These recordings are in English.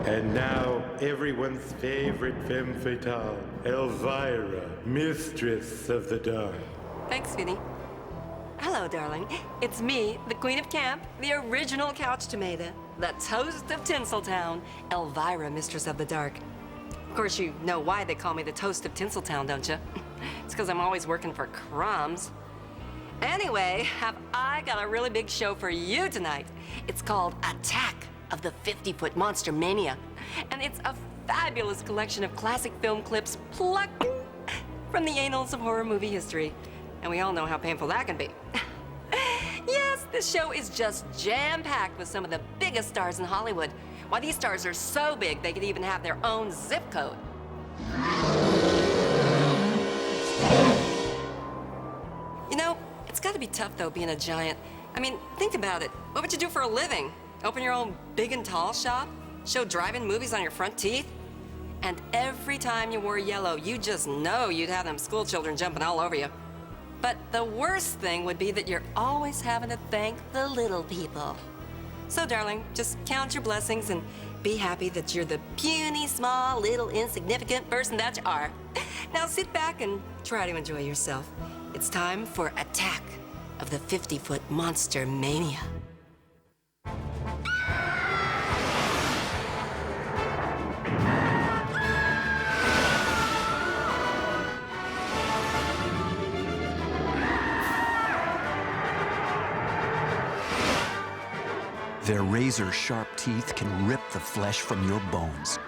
And now, everyone's favorite femme fatale, Elvira, Mistress of the Dark. Thanks, Vinny. Hello, darling. It's me, the Queen of Camp, the original couch tomato, the toast of Tinseltown, Elvira, Mistress of the Dark. Of course, you know why they call me the toast of Tinseltown, don't you? It's because I'm always working for crumbs. Anyway, have I got a really big show for you tonight. It's called Attack of the 50-Foot Monster Mania. And it's a fabulous collection of classic film clips plucked from the annals of horror movie history. And we all know how painful that can be. Yes, this show is just jam-packed with some of the biggest stars in Hollywood. Why, these stars are so big they could even have their own zip code. You know, it's gotta be tough, though, being a giant. I mean, think about it. What would you do for a living? Open your own big and tall shop? Show drive-in movies on your front teeth? And every time you wore yellow, you just know you'd have them school children jumping all over you. But the worst thing would be that you're always having to thank the little people. So, darling, just count your blessings and be happy that you're the puny, small, little, insignificant person that you are. Now sit back and try to enjoy yourself. It's time for Attack of the 50-Foot Monster Mania. Their razor-sharp teeth can rip the flesh from your bones.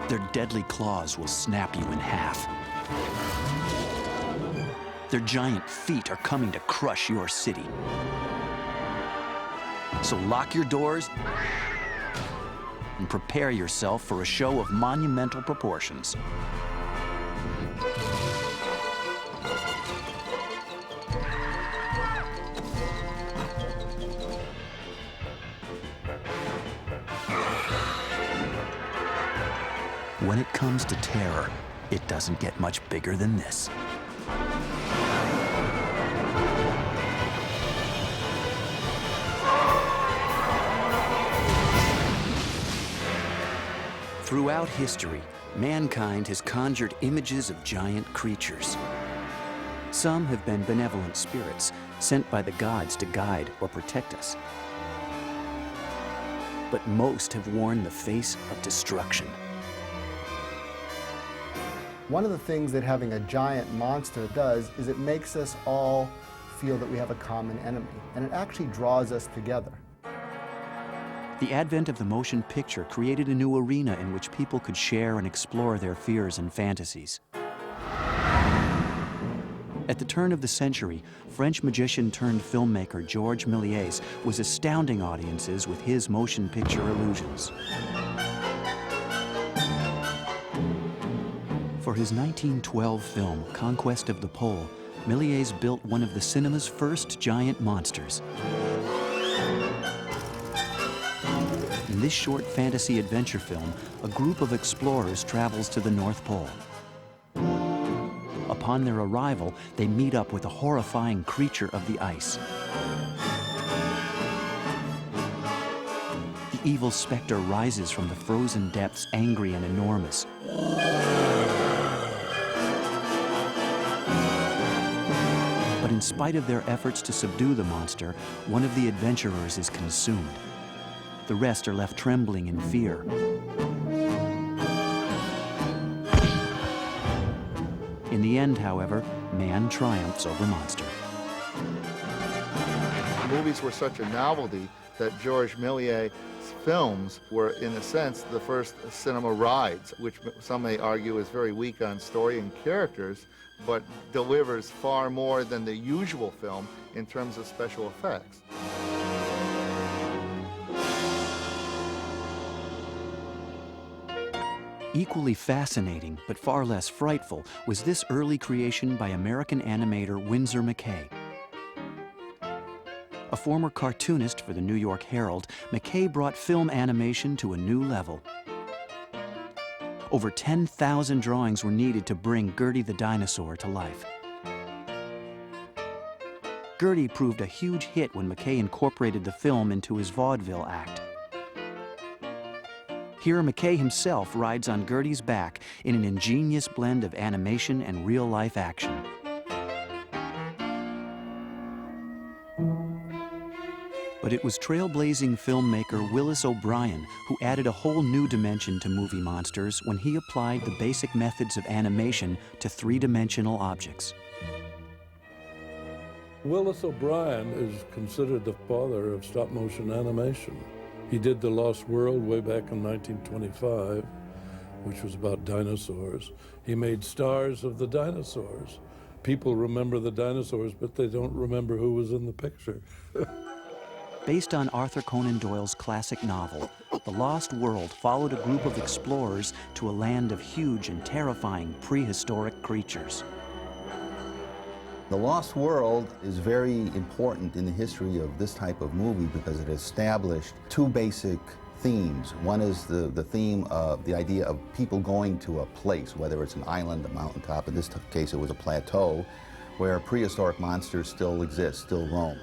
Their deadly claws will snap you in half. Their giant feet are coming to crush your city. So lock your doors and prepare yourself for a show of monumental proportions. When it comes to terror, it doesn't get much bigger than this. Throughout history, mankind has conjured images of giant creatures. Some have been benevolent spirits sent by the gods to guide or protect us. But most have worn the face of destruction. One of the things that having a giant monster does is it makes us all feel that we have a common enemy, and it actually draws us together. The advent of the motion picture created a new arena in which people could share and explore their fears and fantasies. At the turn of the century, French magician turned filmmaker Georges Méliès was astounding audiences with his motion picture illusions. For his 1912 film, Conquest of the Pole, Méliès built one of the cinema's first giant monsters. In this short fantasy adventure film, a group of explorers travels to the North Pole. Upon their arrival, they meet up with a horrifying creature of the ice. The evil specter rises from the frozen depths, angry and enormous. But in spite of their efforts to subdue the monster, one of the adventurers is consumed. The rest are left trembling in fear. In the end, however, man triumphs over monster. Movies were such a novelty that Georges Méliès' films were, in a sense, the first cinema rides, which some may argue is very weak on story and characters, but delivers far more than the usual film in terms of special effects. Equally fascinating, but far less frightful, was this early creation by American animator Winsor McCay. A former cartoonist for the New York Herald, McCay brought film animation to a new level. Over 10,000 drawings were needed to bring Gertie the dinosaur to life. Gertie proved a huge hit when McCay incorporated the film into his vaudeville act. Here, McKay himself rides on Gertie's back in an ingenious blend of animation and real-life action. But it was trailblazing filmmaker Willis O'Brien who added a whole new dimension to movie monsters when he applied the basic methods of animation to three-dimensional objects. Willis O'Brien is considered the father of stop-motion animation. He did The Lost World way back in 1925, which was about dinosaurs. He made Stars of the Dinosaurs. People remember the dinosaurs, but they don't remember who was in the picture. Based on Arthur Conan Doyle's classic novel, The Lost World followed a group of explorers to a land of huge and terrifying prehistoric creatures. The Lost World is very important in the history of this type of movie because it established two basic themes. One is the theme of the idea of people going to a place, whether it's an island, a mountaintop. In this case, it was a plateau, where prehistoric monsters still exist, still roam.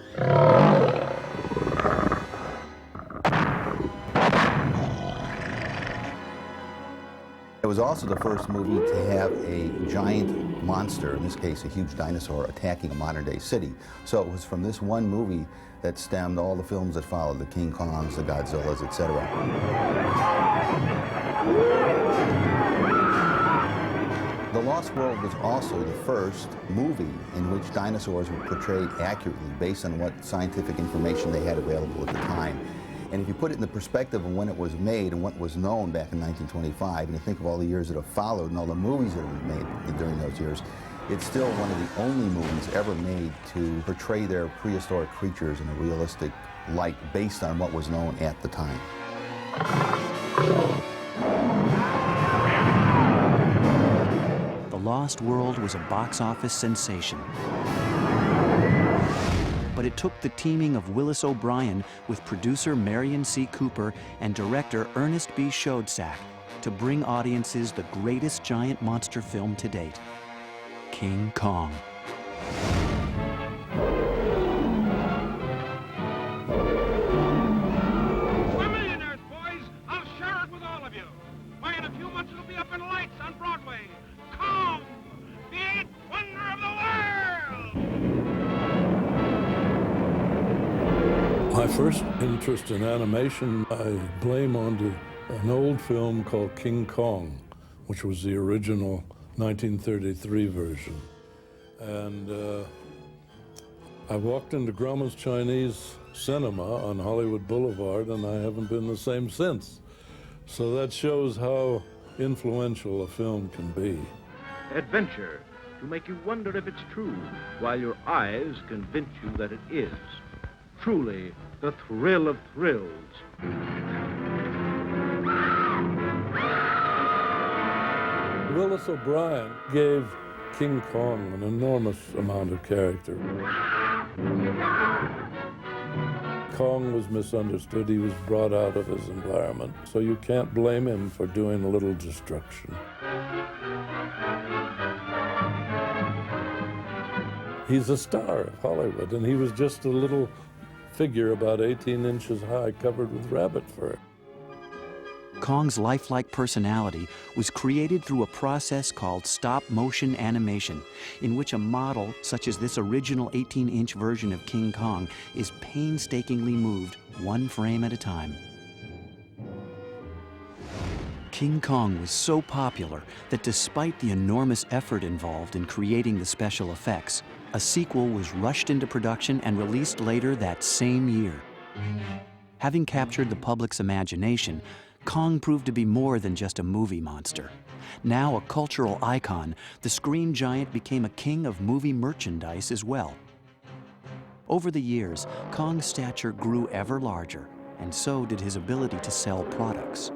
It was also the first movie to have a giant monster, in this case a huge dinosaur, attacking a modern-day city. So it was from this one movie that stemmed all the films that followed, the King Kongs, the Godzillas, etc. The Lost World was also the first movie in which dinosaurs were portrayed accurately based on what scientific information they had available at the time. And if you put it in the perspective of when it was made and what was known back in 1925, and you think of all the years that have followed and all the movies that have been made during those years, it's still one of the only movies ever made to portray their prehistoric creatures in a realistic light based on what was known at the time. The Lost World was a box office sensation. But it took the teaming of Willis O'Brien with producer Marion C. Cooper and director Ernest B. Schoedsack to bring audiences the greatest giant monster film to date, King Kong. We're millionaires, boys. I'll share it with all of you. Why, in a few months it'll be up in lights on Broadway. Kong, the eighth wonder of the world! My first interest in animation, I blame onto an old film called King Kong, which was the original 1933 version. And I walked into Grauman's Chinese Cinema on Hollywood Boulevard, and I haven't been the same since. So that shows how influential a film can be. Adventure, to make you wonder if it's true, while your eyes convince you that it is. Truly, the thrill of thrills. Willis O'Brien gave King Kong an enormous amount of character. Kong was misunderstood. He was brought out of his environment, so you can't blame him for doing a little destruction. He's a star of Hollywood, and he was just a little figure about 18 inches high, covered with rabbit fur. Kong's lifelike personality was created through a process called stop-motion animation, in which a model, such as this original 18-inch version of King Kong, is painstakingly moved one frame at a time. King Kong was so popular that despite the enormous effort involved in creating the special effects, a sequel was rushed into production and released later that same year. Having captured the public's imagination, Kong proved to be more than just a movie monster. Now a cultural icon, the screen giant became a king of movie merchandise as well. Over the years, Kong's stature grew ever larger, and so did his ability to sell products.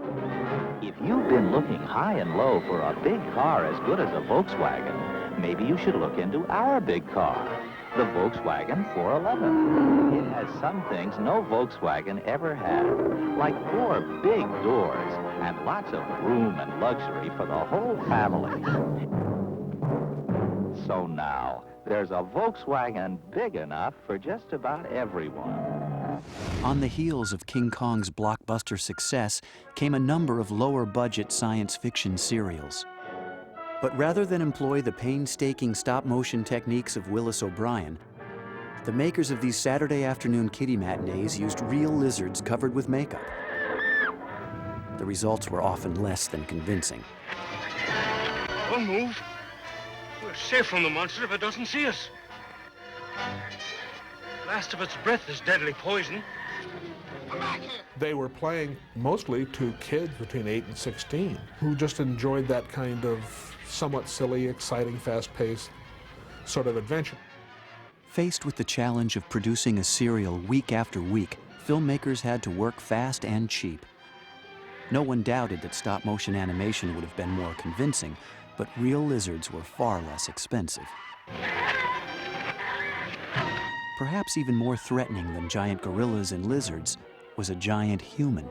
If you've been looking high and low for a big car as good as a Volkswagen, maybe you should look into our big car, the Volkswagen 411. It has some things no Volkswagen ever had, like 4 big doors and lots of room and luxury for the whole family. So now, there's a Volkswagen big enough for just about everyone. On the heels of King Kong's blockbuster success came a number of lower-budget science fiction serials. But rather than employ the painstaking stop-motion techniques of Willis O'Brien, the makers of these Saturday afternoon kiddie matinees used real lizards covered with makeup. The results were often less than convincing. Don't move. We're safe from the monster if it doesn't see us. Last of its breath is deadly poison. They were playing mostly to kids between 8 and 16 who just enjoyed that kind of somewhat silly, exciting, fast-paced sort of adventure. Faced with the challenge of producing a serial week after week, filmmakers had to work fast and cheap. No one doubted that stop-motion animation would have been more convincing, but real lizards were far less expensive. Perhaps even more threatening than giant gorillas and lizards was a giant human.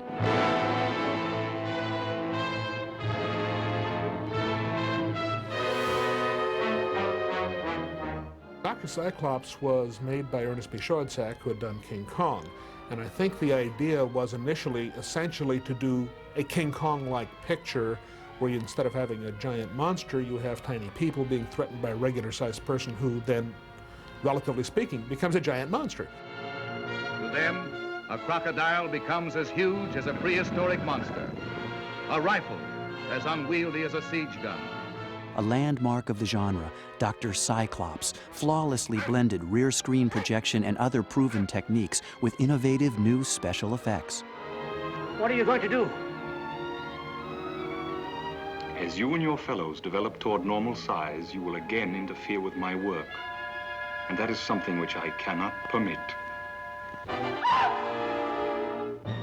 Dr. Cyclops was made by Ernest B. Schoedsack, who had done King Kong. And I think the idea was initially essentially to do a King Kong-like picture where you, instead of having a giant monster, you have tiny people being threatened by a regular-sized person who then, relatively speaking, becomes a giant monster. To them, a crocodile becomes as huge as a prehistoric monster. A rifle as unwieldy as a siege gun. A landmark of the genre, Dr. Cyclops flawlessly blended rear screen projection and other proven techniques with innovative new special effects. What are you going to do? As you and your fellows develop toward normal size, you will again interfere with my work. And that is something which I cannot permit.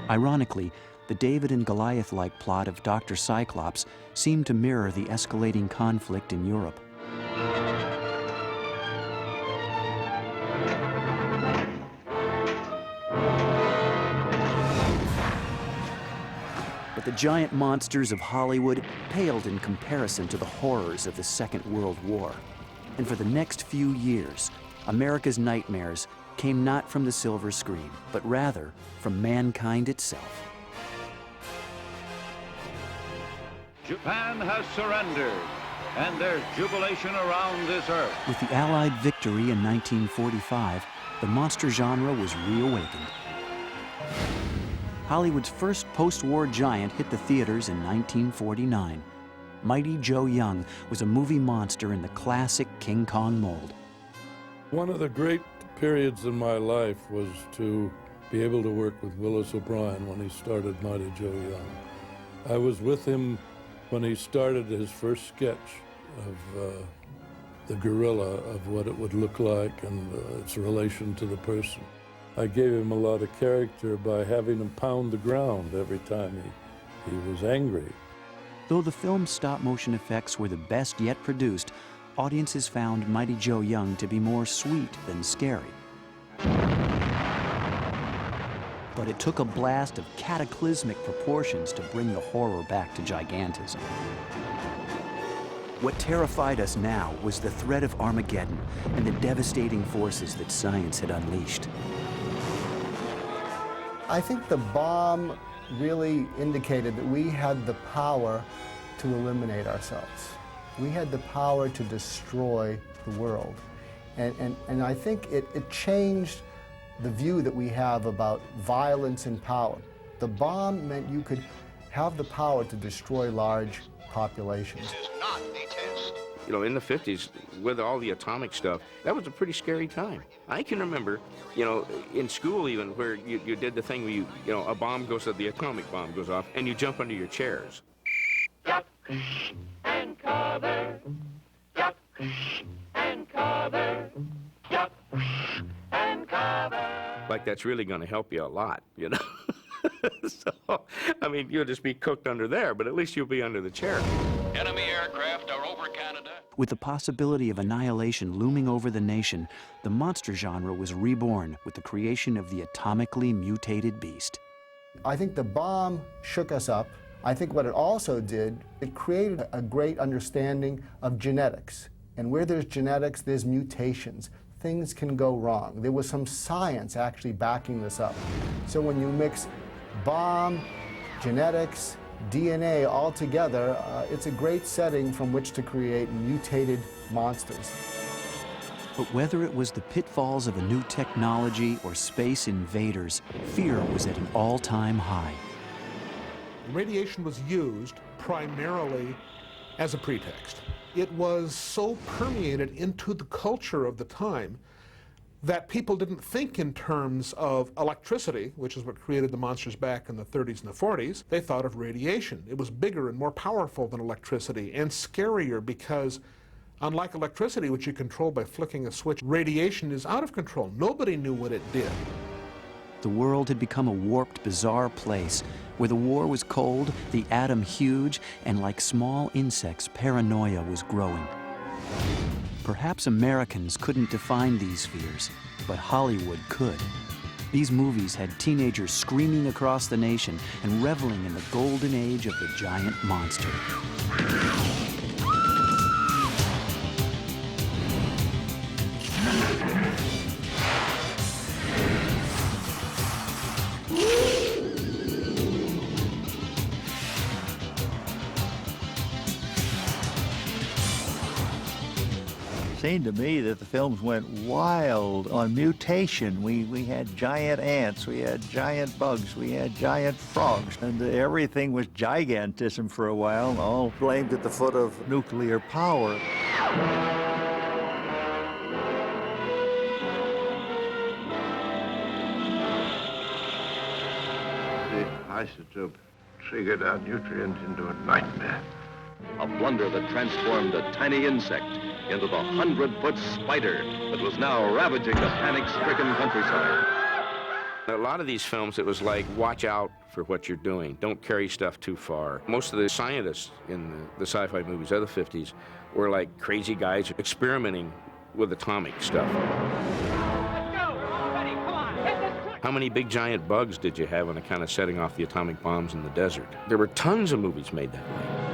Ironically, the David and Goliath-like plot of Dr. Cyclops seemed to mirror the escalating conflict in Europe. But the giant monsters of Hollywood paled in comparison to the horrors of the Second World War. And for the next few years, America's nightmares came not from the silver screen, but rather from mankind itself. Japan has surrendered, and there's jubilation around this earth. With the Allied victory in 1945, the monster genre was reawakened. Hollywood's first post-war giant hit the theaters in 1949. Mighty Joe Young was a movie monster in the classic King Kong mold. One of the great periods in my life was to be able to work with Willis O'Brien when he started Mighty Joe Young. I was with him when he started his first sketch of the gorilla, of what it would look like and its relation to the person. I gave him a lot of character by having him pound the ground every time he was angry. Though the film's stop-motion effects were the best yet produced, audiences found Mighty Joe Young to be more sweet than scary. But it took a blast of cataclysmic proportions to bring the horror back to gigantism. What terrified us now was the threat of Armageddon and the devastating forces that science had unleashed. I think the bomb really indicated that we had the power to eliminate ourselves. We had the power to destroy the world. And I think it changed the view that we have about violence and power. The bomb meant you could have the power to destroy large populations. This is not a test. You know, in the 50s, with all the atomic stuff, that was a pretty scary time. I can remember, you know, in school even, where you did the thing where you know, a bomb goes off, the atomic bomb goes off, and you jump under your chairs. Duck and cover, duck and cover, duck and cover. Like that's really going to help you a lot, you know? So, I mean, you'll just be cooked under there, but at least you'll be under the chair. Enemy aircraft are over Canada. With the possibility of annihilation looming over the nation, the monster genre was reborn with the creation of the atomically mutated beast. I think the bomb shook us up. I think what it also did, it created a great understanding of genetics. And where there's genetics, there's mutations. things can go wrong. There was some science actually backing this up. So when you mix bomb, genetics, DNA all together, it's a great setting from which to create mutated monsters. But whether it was the pitfalls of a new technology or space invaders, fear was at an all-time high. Radiation was used primarily as a pretext. It was so permeated into the culture of the time that people didn't think in terms of electricity, which is what created the monsters back in the 30s and the 40s. They thought of radiation. It was bigger and more powerful than electricity and scarier because, unlike electricity, which you control by flicking a switch, radiation is out of control. Nobody knew what it did. The world had become a warped, bizarre place where the war was cold, the atom huge, and like small insects, paranoia was growing. Perhaps Americans couldn't define these fears, but Hollywood could. These movies had teenagers screaming across the nation and reveling in the golden age of the giant monster. Seemed to me that the films went wild on mutation. We had giant ants, we had giant bugs, we had giant frogs, and everything was gigantism for a while, all blamed at the foot of nuclear power. The isotope triggered our nutrient into a nightmare. A blunder that transformed a tiny insect into the 100-foot spider that was now ravaging the panic-stricken countryside. A lot of these films, it was like, watch out for what you're doing. Don't carry stuff too far. Most of the scientists in the sci-fi movies of the 50s were like crazy guys experimenting with atomic stuff. Let's go! We're all ready. Come on, hit this quick! How many big giant bugs did you have on account of setting off the atomic bombs in the desert? There were tons of movies made that way.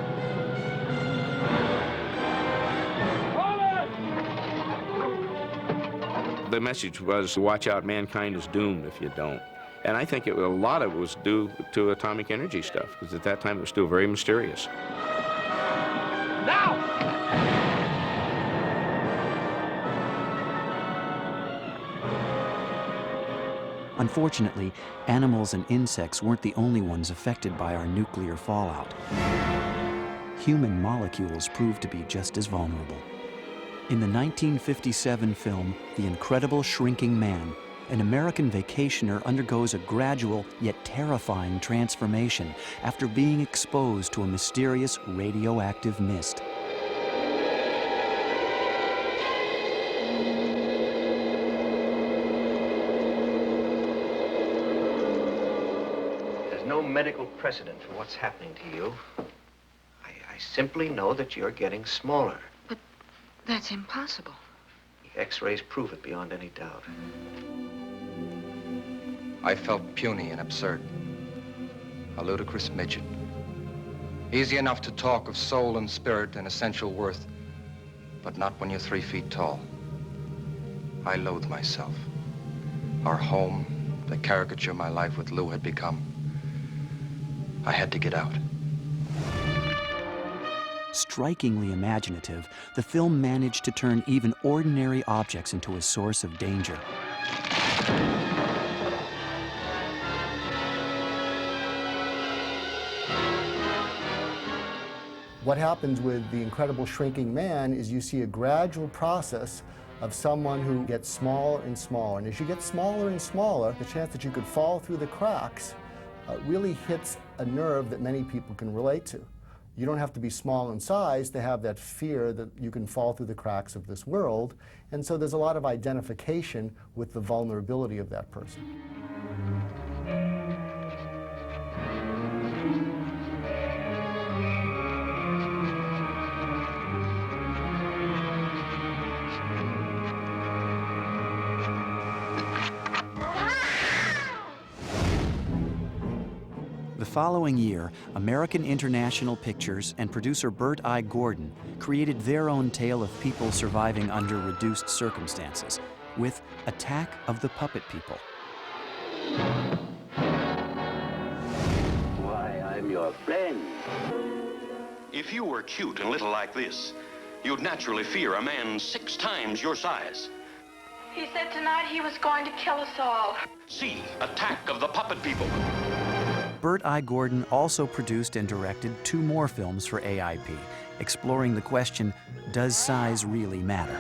The message was, watch out, mankind is doomed if you don't. And I think a lot of it was due to atomic energy stuff, because at that time it was still very mysterious. Now! Unfortunately, animals and insects weren't the only ones affected by our nuclear fallout. Human molecules proved to be just as vulnerable. In the 1957 film, The Incredible Shrinking Man, an American vacationer undergoes a gradual yet terrifying transformation after being exposed to a mysterious radioactive mist. There's no medical precedent for what's happening to you. I simply know that you're getting smaller. That's impossible. The X-rays prove it beyond any doubt. I felt puny and absurd. A ludicrous midget. Easy enough to talk of soul and spirit and essential worth, but not when you're 3 feet tall. I loathe myself. Our home, the caricature my life with Lou had become. I had to get out. Strikingly imaginative, the film managed to turn even ordinary objects into a source of danger. What happens with The Incredible Shrinking Man is you see a gradual process of someone who gets smaller and smaller. And as you get smaller and smaller, the chance that you could fall through the cracks really hits a nerve that many people can relate to. You don't have to be small in size to have that fear that you can fall through the cracks of this world. And so there's a lot of identification with the vulnerability of that person. The following year, American International Pictures and producer Bert I. Gordon created their own tale of people surviving under reduced circumstances, with Attack of the Puppet People. Why, I'm your friend. If you were cute and little like this, you'd naturally fear a man 6 times your size. He said tonight he was going to kill us all. See Attack of the Puppet People. Bert I. Gordon also produced and directed 2 more films for AIP, exploring the question, does size really matter?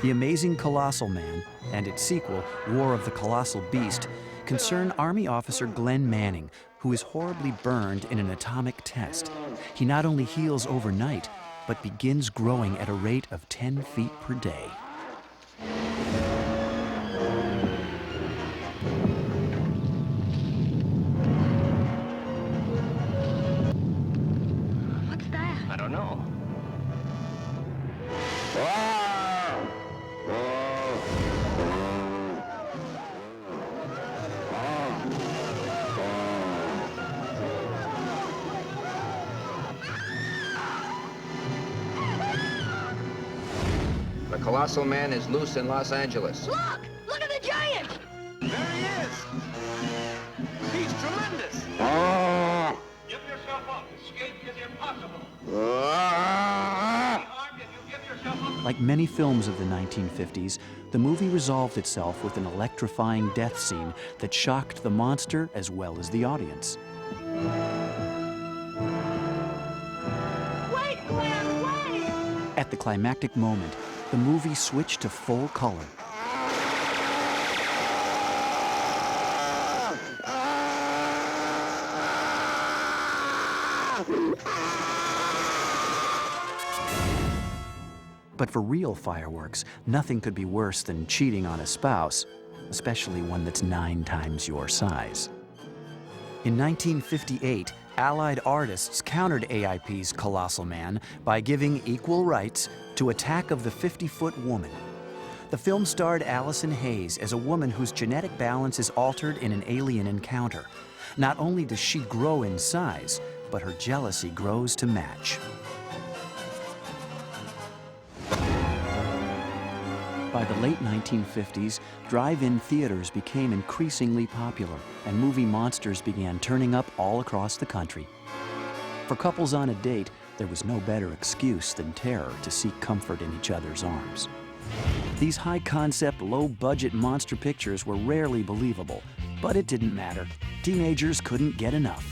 The Amazing Colossal Man and its sequel, War of the Colossal Beast, concern Army officer Glenn Manning, who is horribly burned in an atomic test. He not only heals overnight, but begins growing at a rate of 10 feet per day. What's that? I don't know. The Colossal Man is loose in Los Angeles. Look! Look at the giant! There he is! He's tremendous! Give yourself up. Escape is impossible. Harmed if you give yourself up. Like many films of the 1950s, the movie resolved itself with an electrifying death scene that shocked the monster as well as the audience. Wait, Glenn, wait! At the climactic moment, the movie switched to full color. But for real fireworks, nothing could be worse than cheating on a spouse, especially one that's 9 times your size. In 1958, Allied artists countered AIP's Colossal Man by giving equal rights to Attack of the 50-Foot Woman. The film starred Allison Hayes as a woman whose genetic balance is altered in an alien encounter. Not only does she grow in size, but her jealousy grows to match. By the late 1950s, drive-in theaters became increasingly popular, and movie monsters began turning up all across the country. For couples on a date, there was no better excuse than terror to seek comfort in each other's arms. These high-concept, low-budget monster pictures were rarely believable, but it didn't matter. Teenagers couldn't get enough.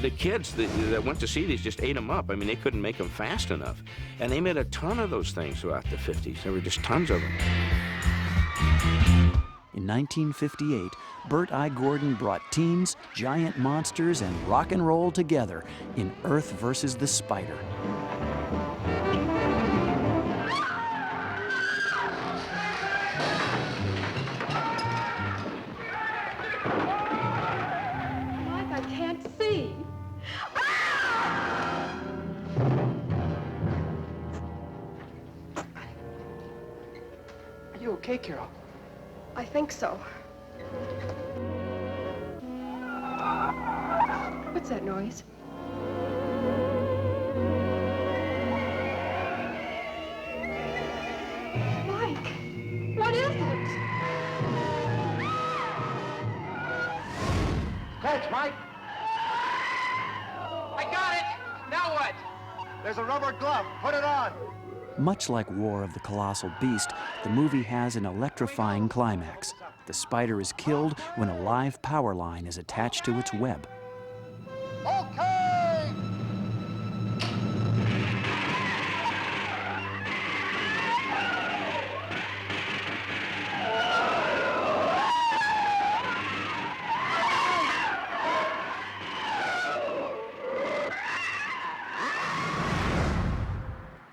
The kids that went to see these just ate them up. I mean, they couldn't make them fast enough. And they made a ton of those things throughout the 50s. There were just tons of them. In 1958, Bert I. Gordon brought teens, giant monsters, and rock and roll together in Earth versus the Spider. Mike, I can't see. Are you okay, Carol? I think so. What's that noise? Mike, what is it? Catch, Mike! I got it! Now what? There's a rubber glove. Put it on. Much like War of the Colossal Beast, the movie has an electrifying climax. The spider is killed when a live power line is attached to its web. Okay!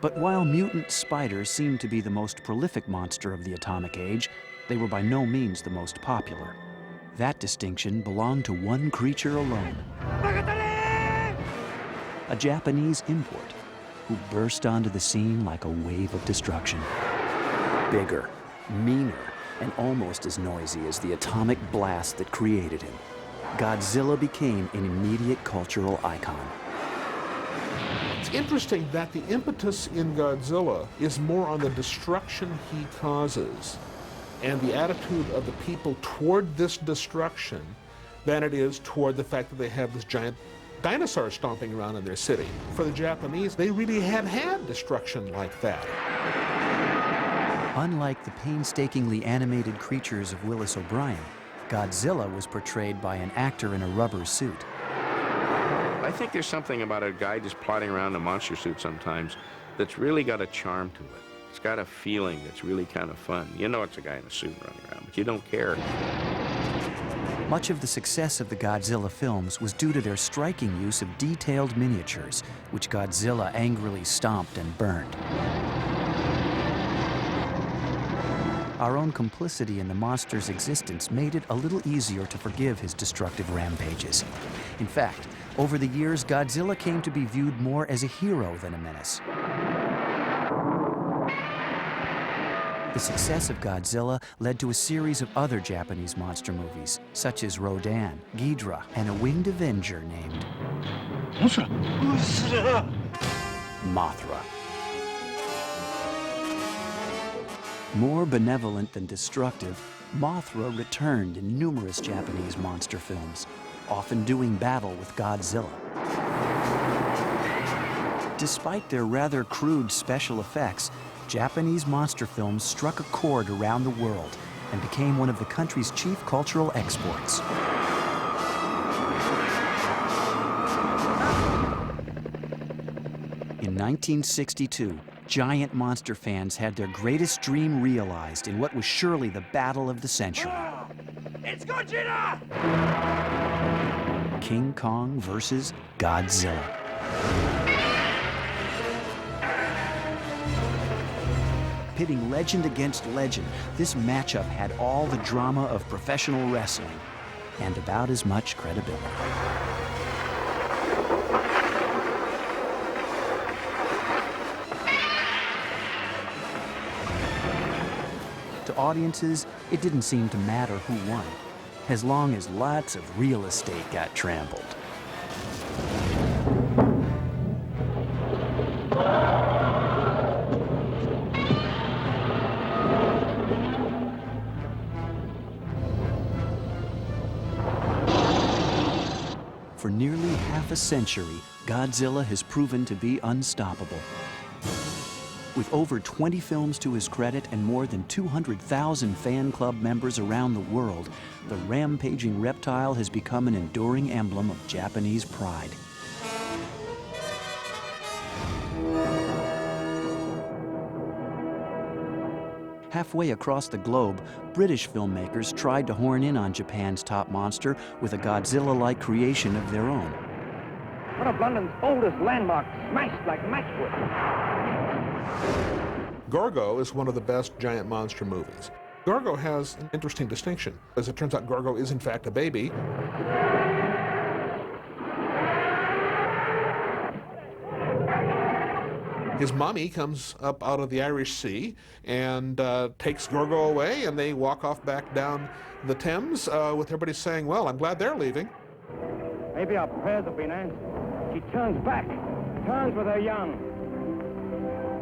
But while mutant spiders seemed to be the most prolific monster of the atomic age, they were by no means the most popular. That distinction belonged to one creature alone. A Japanese import who burst onto the scene like a wave of destruction. Bigger, meaner, and almost as noisy as the atomic blast that created him, Godzilla became an immediate cultural icon. It's interesting that the impetus in Godzilla is more on the destruction he causes and the attitude of the people toward this destruction than it is toward the fact that they have this giant dinosaur stomping around in their city. For the Japanese, they really had destruction like that. Unlike the painstakingly animated creatures of Willis O'Brien, Godzilla was portrayed by an actor in a rubber suit. I think there's something about a guy just plodding around in a monster suit sometimes that's really got a charm to it. It's got a feeling that's really kind of fun. You know it's a guy in a suit running around, but you don't care. Much of the success of the Godzilla films was due to their striking use of detailed miniatures, which Godzilla angrily stomped and burned. Our own complicity in the monster's existence made it a little easier to forgive his destructive rampages. In fact, over the years, Godzilla came to be viewed more as a hero than a menace. The success of Godzilla led to a series of other Japanese monster movies, such as Rodan, Ghidorah, and a winged avenger named Mothra. More benevolent than destructive, Mothra returned in numerous Japanese monster films, often doing battle with Godzilla. Despite their rather crude special effects, Japanese monster films struck a chord around the world and became one of the country's chief cultural exports. In 1962, giant monster fans had their greatest dream realized in what was surely the battle of the century. It's Godzilla! King Kong versus Godzilla. Pitting legend against legend, this matchup had all the drama of professional wrestling and about as much credibility. To audiences, it didn't seem to matter who won, as long as lots of real estate got trampled. For nearly half a century, Godzilla has proven to be unstoppable. With over 20 films to his credit and more than 200,000 fan club members around the world, the rampaging reptile has become an enduring emblem of Japanese pride. Halfway across the globe, British filmmakers tried to horn in on Japan's top monster with a Godzilla-like creation of their own. One of London's oldest landmarks, smashed like matchwood. Gorgo is one of the best giant monster movies. Gorgo has an interesting distinction. As it turns out, Gorgo is in fact a baby. His mommy comes up out of the Irish Sea and takes Gorgo away, and they walk off back down the Thames with everybody saying, well, I'm glad they're leaving. Maybe our prayers have been answered. She turns back, turns with her young,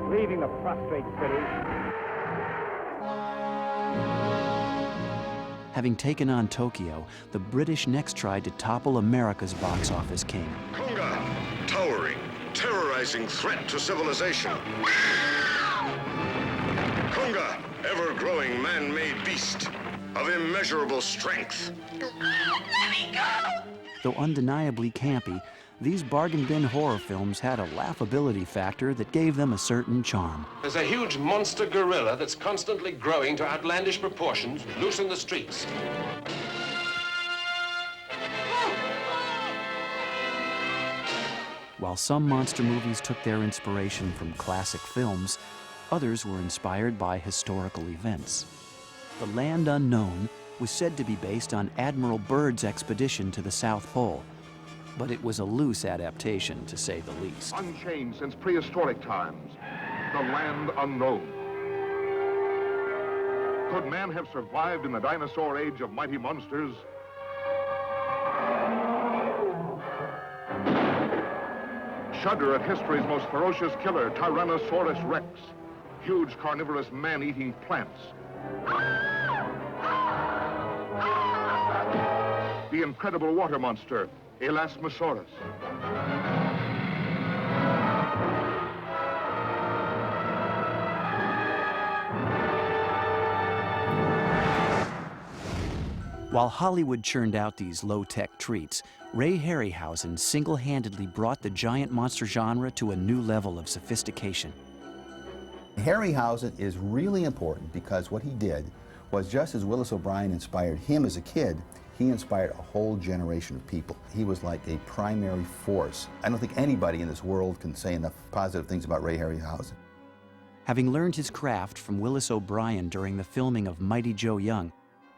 leaving the prostrate city. Having taken on Tokyo, the British next tried to topple America's box office king. Konga, towering, terrorizing threat to civilization. Konga, ever-growing man-made beast of immeasurable strength. Let me go! Though undeniably campy, these bargain bin horror films had a laughability factor that gave them a certain charm. There's a huge monster gorilla that's constantly growing to outlandish proportions, loose in the streets. While some monster movies took their inspiration from classic films, others were inspired by historical events. The Land Unknown was said to be based on Admiral Byrd's expedition to the South Pole, but it was a loose adaptation, to say the least. Unchanged since prehistoric times, the land unknown. Could man have survived in the dinosaur age of mighty monsters? Shudder at history's most ferocious killer, Tyrannosaurus Rex, huge carnivorous man-eating plants. The incredible water monster, Elasmosaurus. While Hollywood churned out these low-tech treats, Ray Harryhausen single-handedly brought the giant monster genre to a new level of sophistication. Harryhausen is really important because what he did was, just as Willis O'Brien inspired him as a kid, he inspired a whole generation of people. He was like a primary force. I don't think anybody in this world can say enough positive things about Ray Harryhausen. Having learned his craft from Willis O'Brien during the filming of Mighty Joe Young,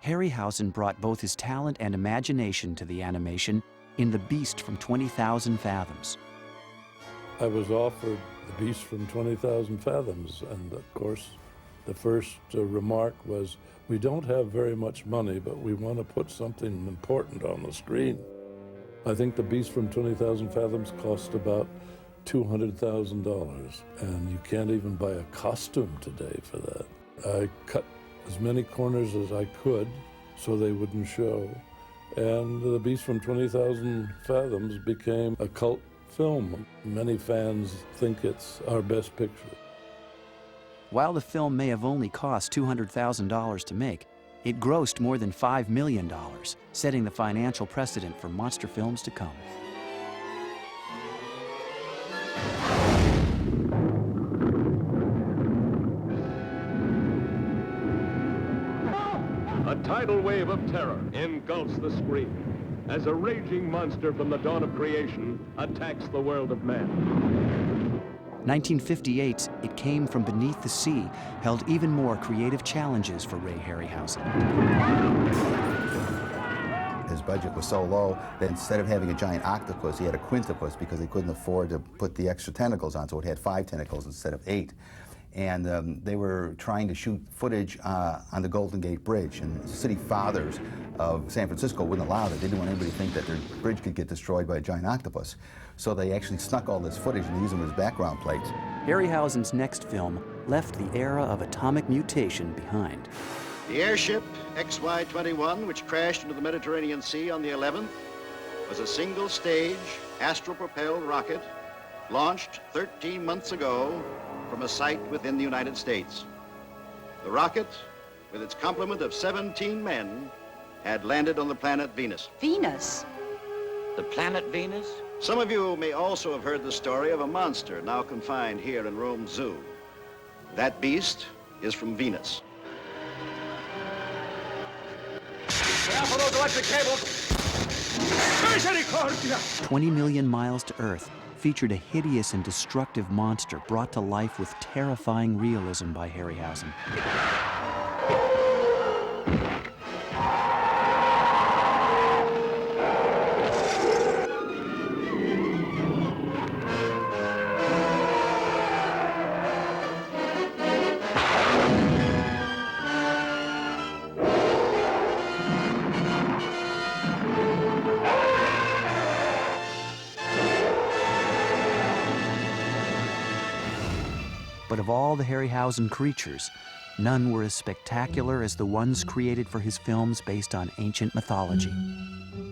Harryhausen brought both his talent and imagination to the animation in The Beast from 20,000 Fathoms. I was offered The Beast from 20,000 Fathoms, and of course, the first remark was, we don't have very much money, but we want to put something important on the screen. I think The Beast from 20,000 Fathoms cost about $200,000, and you can't even buy a costume today for that. I cut as many corners as I could so they wouldn't show, and The Beast from 20,000 Fathoms became a cult film. Many fans think it's our best picture. While the film may have only cost $200,000 to make, it grossed more than $5 million, setting the financial precedent for monster films to come. A tidal wave of terror engulfs the screen as a raging monster from the dawn of creation attacks the world of man. 1958's It Came From Beneath the Sea held even more creative challenges for Ray Harryhausen. His budget was so low that instead of having a giant octopus, he had a quintupus because they couldn't afford to put the extra tentacles on, so it had 5 tentacles instead of 8. And they were trying to shoot footage on the Golden Gate Bridge, and the city fathers of San Francisco wouldn't allow it. They didn't want anybody to think that their bridge could get destroyed by a giant octopus. So they actually snuck all this footage and used them as background plates. Harryhausen's next film left the era of atomic mutation behind. The airship XY-21, which crashed into the Mediterranean Sea on the 11th, was a single-stage, astral-propelled rocket launched 13 months ago from a site within the United States. The rocket, with its complement of 17 men, had landed on the planet Venus. Venus? The planet Venus? Some of you may also have heard the story of a monster now confined here in Rome Zoo. That beast is from Venus. For those electric cables! 20 Million Miles to Earth featured a hideous and destructive monster brought to life with terrifying realism by Harryhausen. But of all the Harryhausen creatures, none were as spectacular as the ones created for his films based on ancient mythology.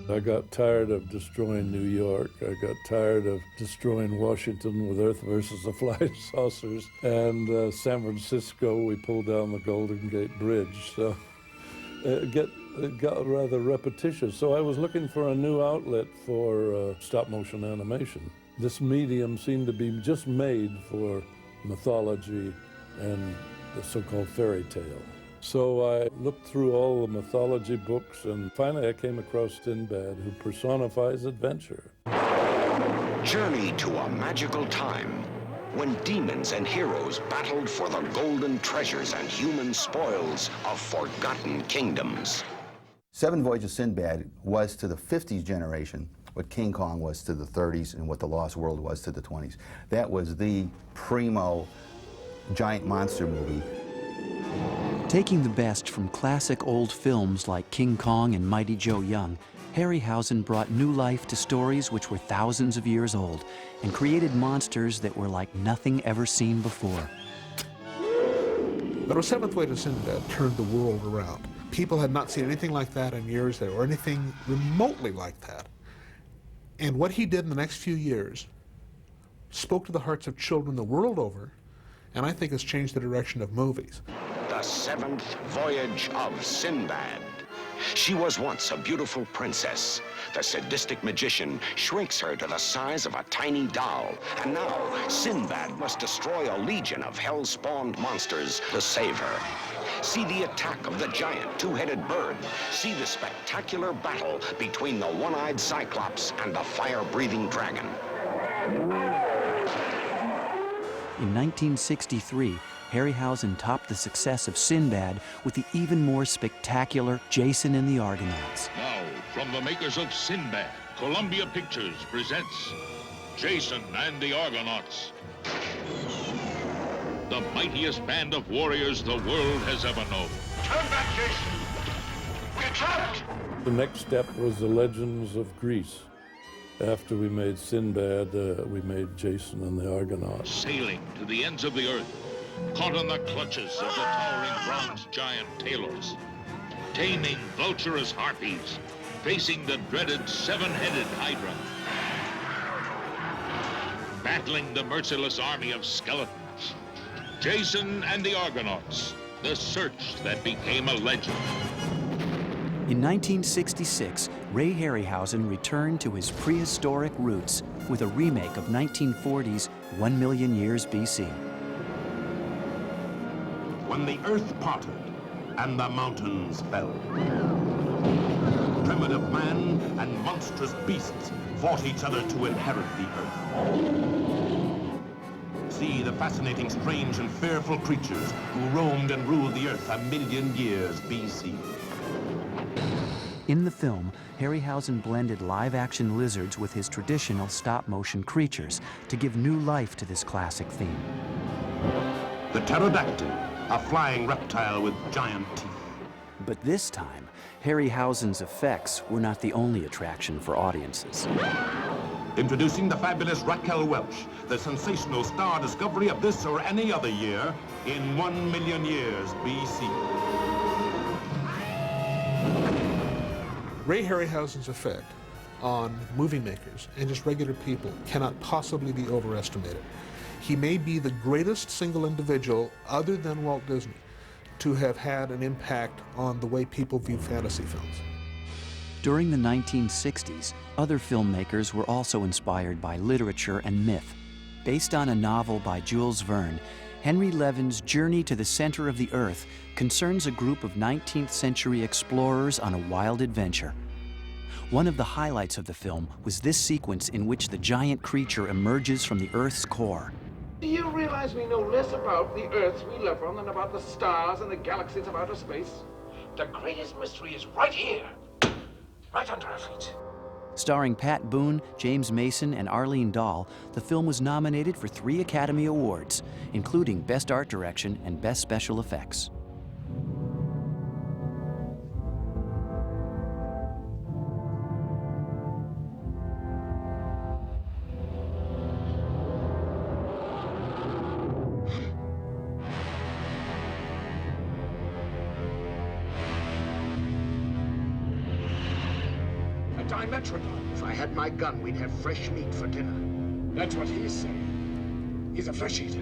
I got tired of destroying New York. I got tired of destroying Washington with Earth versus the Flying Saucers. And San Francisco, we pulled down the Golden Gate Bridge. So it got rather repetitious. So I was looking for a new outlet for stop-motion animation. This medium seemed to be just made for mythology and the so-called fairy tale. So I looked through all the mythology books, and finally I came across Sinbad, who personifies adventure. Journey to a magical time when demons and heroes battled for the golden treasures and human spoils of forgotten kingdoms. Seven Voyages of Sinbad was to the 50s generation what King Kong was to the 30s and what The Lost World was to the 20s. That was the primo giant monster movie. Taking the best from classic old films like King Kong and Mighty Joe Young, Harryhausen brought new life to stories which were thousands of years old and created monsters that were like nothing ever seen before. But A Seventh Voyage of Sinbad turned the world around. People had not seen anything like that in years, or anything remotely like that. And what he did in the next few years spoke to the hearts of children the world over, and I think has changed the direction of movies. The Seventh Voyage of Sinbad. She was once a beautiful princess. The sadistic magician shrinks her to the size of a tiny doll. And now, Sinbad must destroy a legion of hell-spawned monsters to save her. See the attack of the giant two-headed bird. See the spectacular battle between the one-eyed Cyclops and the fire-breathing dragon. In 1963, Harryhausen topped the success of Sinbad with the even more spectacular Jason and the Argonauts. Now, from the makers of Sinbad, Columbia Pictures presents Jason and the Argonauts. The mightiest band of warriors the world has ever known. Turn back, Jason! We're trapped! The next step was the Legends of Greece. After we made Sinbad, we made Jason and the Argonauts. Sailing to the ends of the earth, caught in the clutches of the towering bronze giant Talos, taming vulturous harpies, facing the dreaded seven-headed Hydra, battling the merciless army of skeletons. Jason and the Argonauts, the search that became a legend. In 1966, Ray Harryhausen returned to his prehistoric roots with a remake of 1940's 1 Million Years BC. When the earth parted and the mountains fell, primitive man and monstrous beasts fought each other to inherit the earth. See the fascinating, strange, and fearful creatures who roamed and ruled the earth 1 million years BC. In the film, Harryhausen blended live-action lizards with his traditional stop-motion creatures to give new life to this classic theme. The pterodactyl, a flying reptile with giant teeth. But this time, Harryhausen's effects were not the only attraction for audiences. Introducing the fabulous Raquel Welch, the sensational star discovery of this or any other year in 1 million years BC. Ray Harryhausen's effect on movie makers and just regular people cannot possibly be overestimated. He may be the greatest single individual, other than Walt Disney, to have had an impact on the way people view fantasy films. During the 1960s, other filmmakers were also inspired by literature and myth. Based on a novel by Jules Verne, Henry Levin's Journey to the Center of the Earth concerns a group of 19th century explorers on a wild adventure. One of the highlights of the film was this sequence in which the giant creature emerges from the Earth's core. Do you realize we know less about the Earths we live on than about the stars and the galaxies of outer space? The greatest mystery is right here, right under our feet. Starring Pat Boone, James Mason, and Arlene Dahl, the film was nominated for 3 Academy Awards, including Best Art Direction and Best Special Effects. Dimetrodon. If I had my gun, we'd have fresh meat for dinner. That's what he's saying. He's a flesh eater.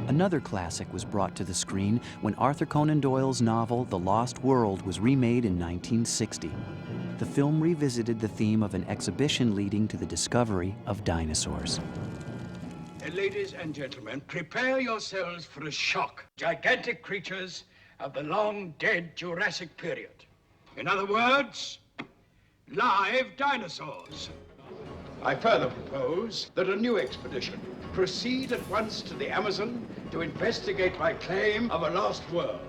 Another classic was brought to the screen when Arthur Conan Doyle's novel The Lost World was remade in 1960. The film revisited the theme of an exhibition leading to the discovery of dinosaurs. Ladies and gentlemen, prepare yourselves for a shock. Gigantic creatures of the long-dead Jurassic period. In other words, live dinosaurs. I further propose that a new expedition proceed at once to the Amazon to investigate my claim of a lost world.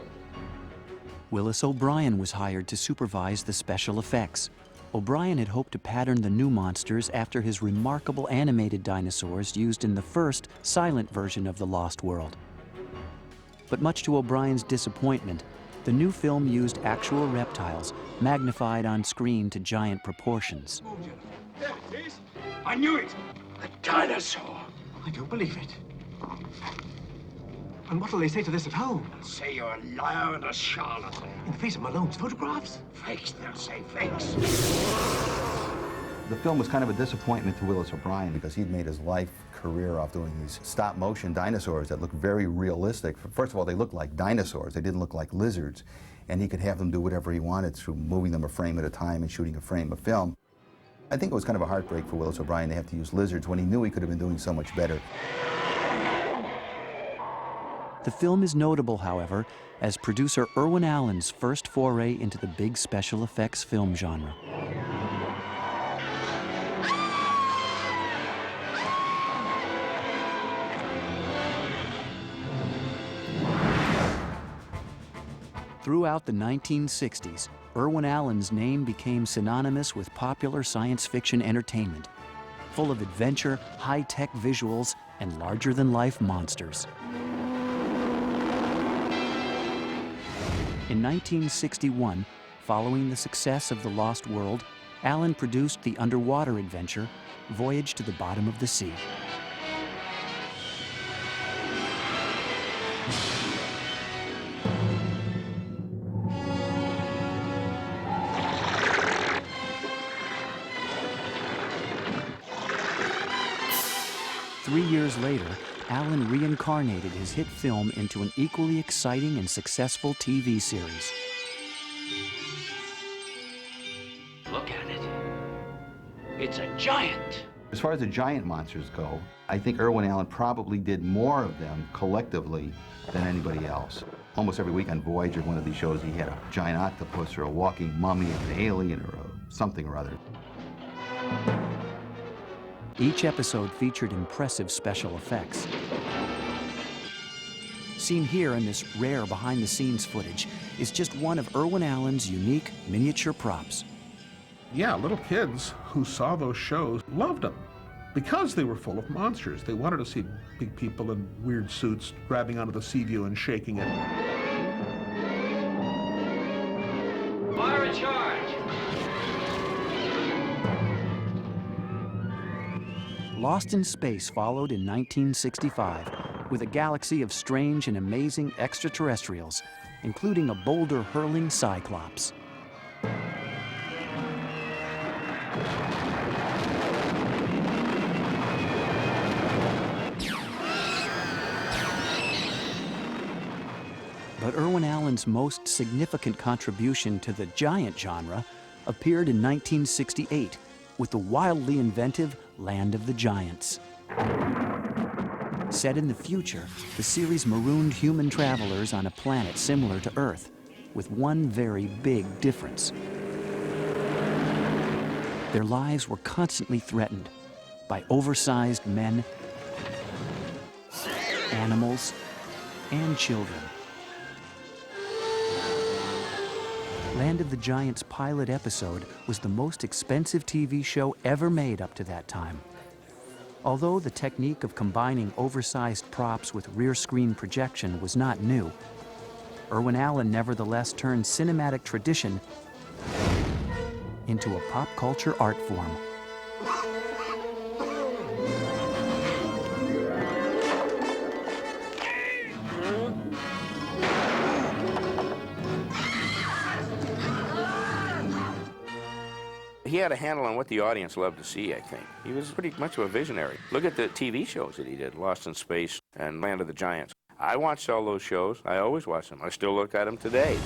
Willis O'Brien was hired to supervise the special effects. O'Brien had hoped to pattern the new monsters after his remarkable animated dinosaurs used in the first silent version of The Lost World. But much to O'Brien's disappointment, the new film used actual reptiles, magnified on screen to giant proportions. There it is. I knew it. A dinosaur. I don't believe it. And what will they say to this at home? They'll say you're a liar and a charlatan. In the face of Malone's photographs? Fakes, they'll say fakes. The film was kind of a disappointment to Willis O'Brien because he'd made his life career off doing these stop-motion dinosaurs that looked very realistic. First of all, they looked like dinosaurs. They didn't look like lizards. And he could have them do whatever he wanted through moving them a frame at a time and shooting a frame of film. I think it was kind of a heartbreak for Willis O'Brien to have to use lizards when he knew he could have been doing so much better. The film is notable, however, as producer Irwin Allen's first foray into the big special effects film genre. Throughout the 1960s, Irwin Allen's name became synonymous with popular science fiction entertainment, full of adventure, high-tech visuals, and larger-than-life monsters. In 1961, following the success of The Lost World, Allen produced the underwater adventure, Voyage to the Bottom of the Sea. Three years later, Allen reincarnated his hit film into an equally exciting and successful TV series. Look at it. It's a giant. As far as the giant monsters go, I think Irwin Allen probably did more of them collectively than anybody else. Almost every week on Voyager, one of these shows, he had a giant octopus or a walking mummy of an alien or something or other. Each episode featured impressive special effects. Seen here in this rare behind-the-scenes footage is just one of Irwin Allen's unique miniature props. Yeah, little kids who saw those shows loved them because they were full of monsters. They wanted to see big people in weird suits grabbing onto the sea view and shaking it. Fire in charge. Lost in Space followed in 1965 with a galaxy of strange and amazing extraterrestrials, including a boulder-hurling Cyclops. But Irwin Allen's most significant contribution to the giant genre appeared in 1968 with the wildly inventive Land of the Giants. Set in the future, the series marooned human travelers on a planet similar to Earth, with one very big difference. Their lives were constantly threatened by oversized men, animals, and children. Land of the Giants' pilot episode was the most expensive TV show ever made up to that time. Although the technique of combining oversized props with rear screen projection was not new, Irwin Allen nevertheless turned cinematic tradition into a pop culture art form. He had a handle on what the audience loved to see, I think. He was pretty much of a visionary. Look at the TV shows that he did, Lost in Space and Land of the Giants. I watched all those shows. I always watch them. I still look at them today.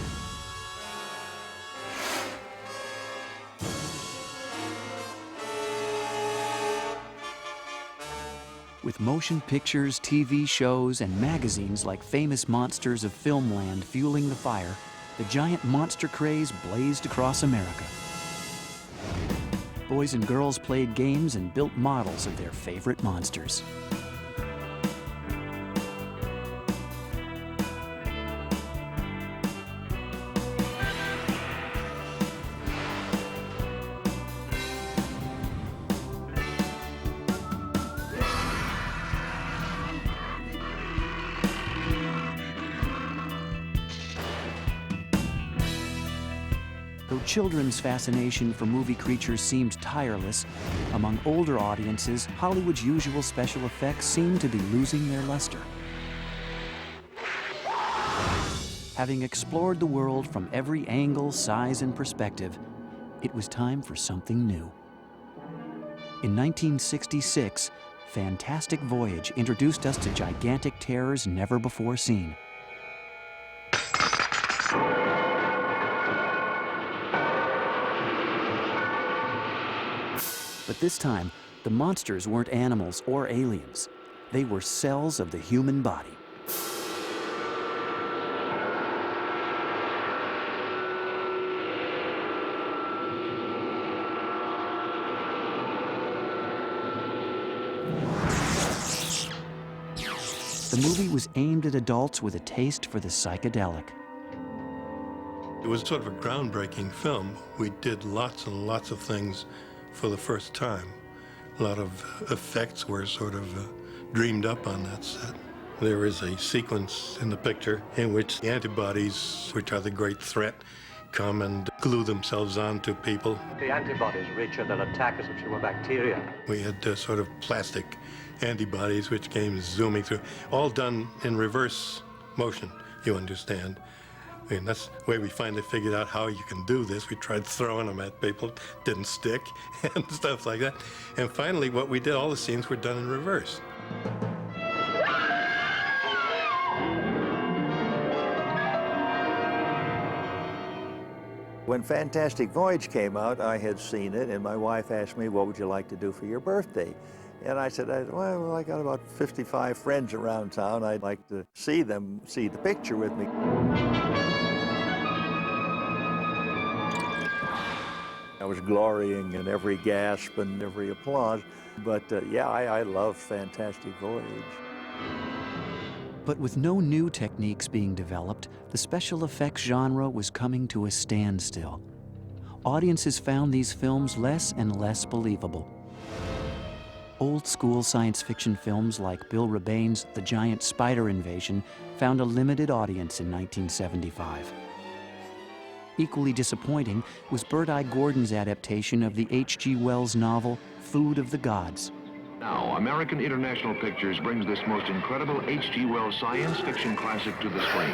With motion pictures, TV shows, and magazines like Famous Monsters of Filmland fueling the fire, the giant monster craze blazed across America. Boys and girls played games and built models of their favorite monsters. children's fascination for movie creatures seemed tireless, among older audiences, Hollywood's usual special effects seemed to be losing their luster. Having explored the world from every angle, size, and perspective, it was time for something new. In 1966, Fantastic Voyage introduced us to gigantic terrors never before seen. But this time, the monsters weren't animals or aliens. They were cells of the human body. The movie was aimed at adults with a taste for the psychedelic. It was sort of a groundbreaking film. We did lots and lots of things for the first time. A lot of effects were sort of dreamed up on that set. There is a sequence in the picture in which the antibodies, which are the great threat, come and glue themselves onto people. The antibodies, Richard, they'll attack us if you were bacteria. We had sort of plastic antibodies which came zooming through, all done in reverse motion, you understand. I mean, that's the way we finally figured out how you can do this. We tried throwing them at people, didn't stick, and stuff like that. And finally, what we did, all the scenes were done in reverse. When Fantastic Voyage came out, I had seen it, and my wife asked me, what would you like to do for your birthday? And I said, well, I got about 55 friends around town. I'd like to see them see the picture with me. I was glorying in every gasp and every applause. But yeah, I love Fantastic Voyage. But with no new techniques being developed, the special effects genre was coming to a standstill. Audiences found these films less and less believable. Old-school science fiction films like Bill Rebane's The Giant Spider Invasion found a limited audience in 1975. Equally disappointing was Bert I. Gordon's adaptation of the H.G. Wells novel Food of the Gods. Now, American International Pictures brings this most incredible H.G. Wells science fiction classic to the screen.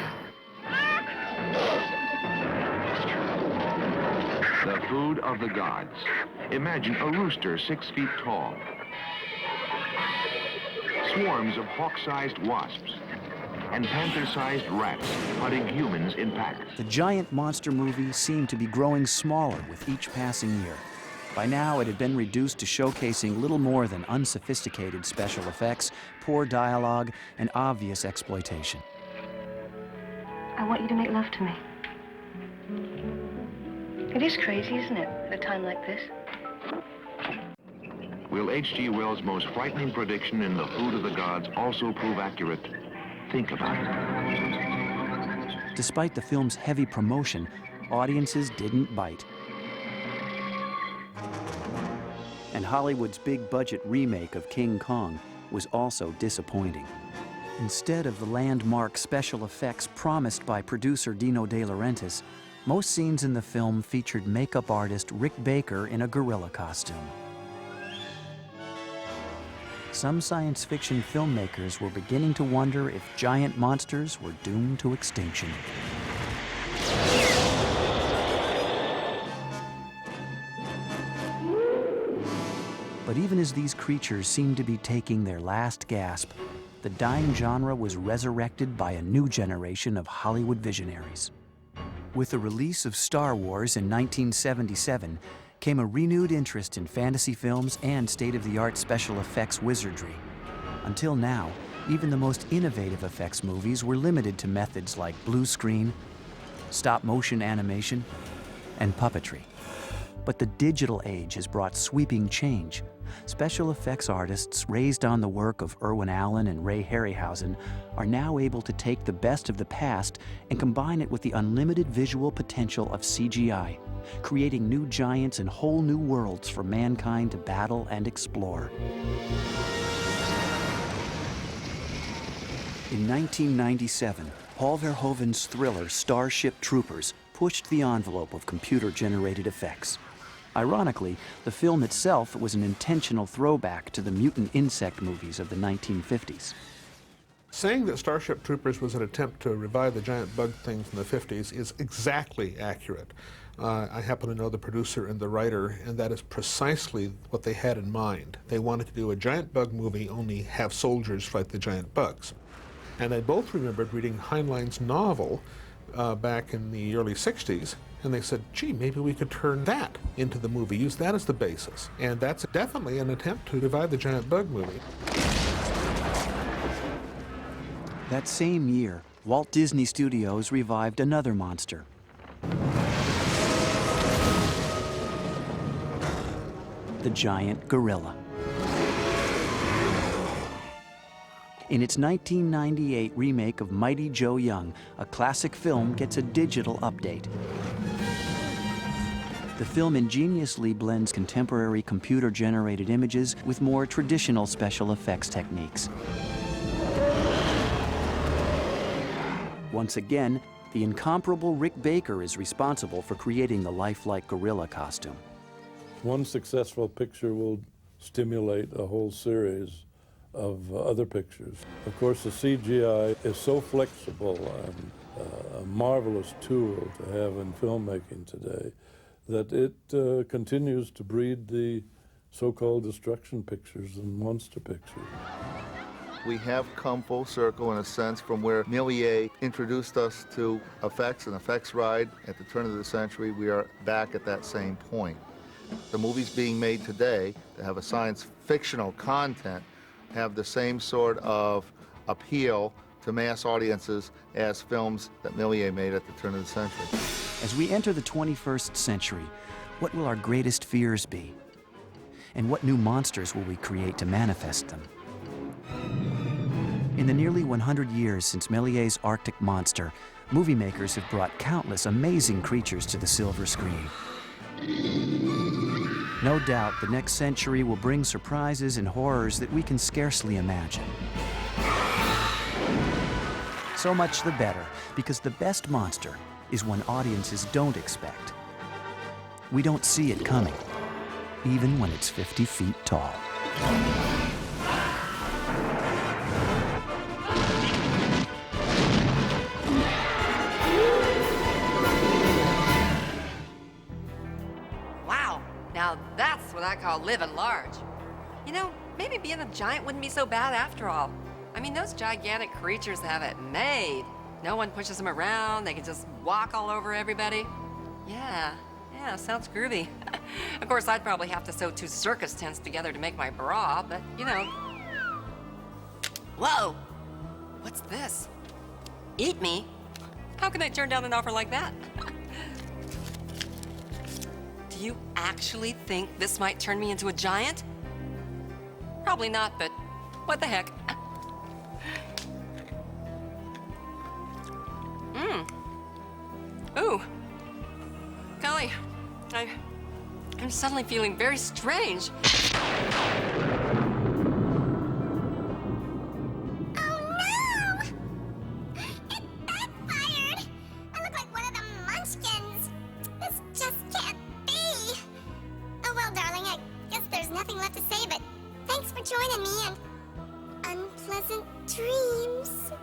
The Food of the Gods. Imagine a rooster 6 feet tall. Swarms of hawk-sized wasps and panther-sized rats hunting humans in packs. The giant monster movie seemed to be growing smaller with each passing year. By now, it had been reduced to showcasing little more than unsophisticated special effects, poor dialogue, and obvious exploitation. I want you to make love to me. It is crazy, isn't it, at a time like this? Will H.G. Wells' most frightening prediction in The Food of the Gods also prove accurate? Think about it. Despite the film's heavy promotion, audiences didn't bite. And Hollywood's big-budget remake of King Kong was also disappointing. Instead of the landmark special effects promised by producer Dino De Laurentiis, most scenes in the film featured makeup artist Rick Baker in a gorilla costume. Some science fiction filmmakers were beginning to wonder if giant monsters were doomed to extinction. But even as these creatures seemed to be taking their last gasp, the dying genre was resurrected by a new generation of Hollywood visionaries. With the release of Star Wars in 1977, came a renewed interest in fantasy films and state-of-the-art special effects wizardry. Until now, even the most innovative effects movies were limited to methods like blue screen, stop-motion animation, and puppetry. But the digital age has brought sweeping change. Special effects artists raised on the work of Irwin Allen and Ray Harryhausen are now able to take the best of the past and combine it with the unlimited visual potential of CGI, creating new giants and whole new worlds for mankind to battle and explore. In 1997, Paul Verhoeven's thriller Starship Troopers pushed the envelope of computer-generated effects. Ironically, the film itself was an intentional throwback to the mutant insect movies of the 1950s. Saying that Starship Troopers was an attempt to revive the giant bug thing from the 50s is exactly accurate. I happen to know the producer and the writer, and that is precisely what they had in mind. They wanted to do a giant bug movie, only have soldiers fight the giant bugs. And they both remembered reading Heinlein's novel back in the early 60s, and they said, gee, maybe we could turn that into the movie, use that as the basis. And that's definitely an attempt to revive the giant bug movie. That same year, Walt Disney Studios revived another monster. The giant gorilla. In its 1998 remake of Mighty Joe Young, a classic film gets a digital update. The film ingeniously blends contemporary computer-generated images with more traditional special effects techniques. Once again, the incomparable Rick Baker is responsible for creating the lifelike gorilla costume. One successful picture will stimulate a whole series of other pictures. Of course, the CGI is so flexible and a marvelous tool to have in filmmaking today that it continues to breed the so-called destruction pictures and monster pictures. We have come full circle in a sense from where Méliès introduced us to effects and effects ride at the turn of the century. We are back at that same point. The movies being made today that have a science fictional content have the same sort of appeal to mass audiences as films that Méliès made at the turn of the century. As we enter the 21st century, what will our greatest fears be? And what new monsters will we create to manifest them? In the nearly 100 years since Méliès's Arctic Monster, movie makers have brought countless amazing creatures to the silver screen. No doubt the next century will bring surprises and horrors that we can scarcely imagine. So much the better, because the best monster is one audiences don't expect. We don't see it coming, even when it's 50 feet tall. Now that's what I call living large. You know, maybe being a giant wouldn't be so bad after all. I mean, those gigantic creatures have it made. No one pushes them around, they can just walk all over everybody. Yeah, sounds groovy. Of course, I'd probably have to sew 2 circus tents together to make my bra, but you know. Whoa! What's this? Eat me? How can I turn down an offer like that? Do you actually think this might turn me into a giant? Probably not, but what the heck? Ooh. Golly, I'm suddenly feeling very strange. Joining me and unpleasant dreams.